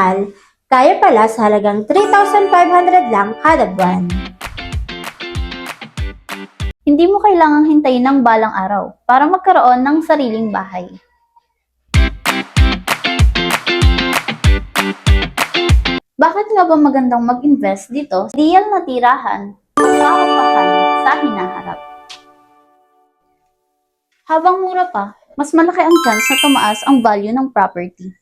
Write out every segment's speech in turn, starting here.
mahal, kaya pala sa halagang 3,500 lang kada buwan. Hindi mo kailangang hintayin ng balang araw para magkaroon ng sariling bahay. Bakit nga ba magandang mag-invest dito sa ideal na tirahan at kakapahan sa hinaharap? Habang mura pa, mas malaki ang chance na tumaas ang value ng property.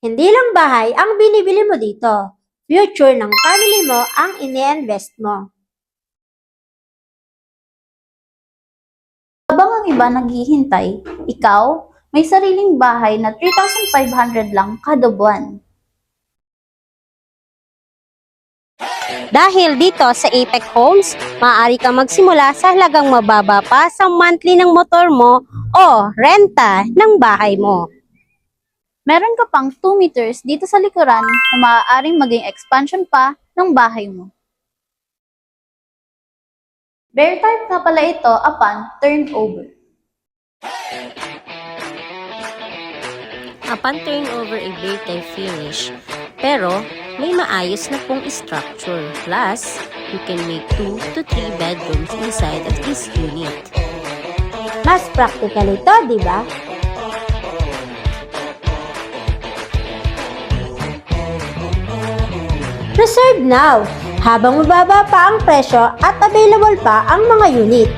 Hindi lang bahay ang binibili mo dito. Future ng family mo ang ini-invest mo. Habang ang iba naghihintay, ikaw, may sariling bahay na 3,500 lang kada buwan. Dahil dito sa Apex Homes, maaari kang magsimula sa halagang mababa pa sa monthly ng motor mo o renta ng bahay mo. Meron ka pang 2 meters dito sa likuran na maaaring maging expansion pa ng bahay mo. Bear type nga pala ito upon turnover. Upon turnover a bear type finish, pero may maayos na pong structure. Plus, you can make 2 to 3 bedrooms inside of this unit. Mas practical ito, di ba? Reserve now, habang mababa pa ang presyo at available pa ang mga units.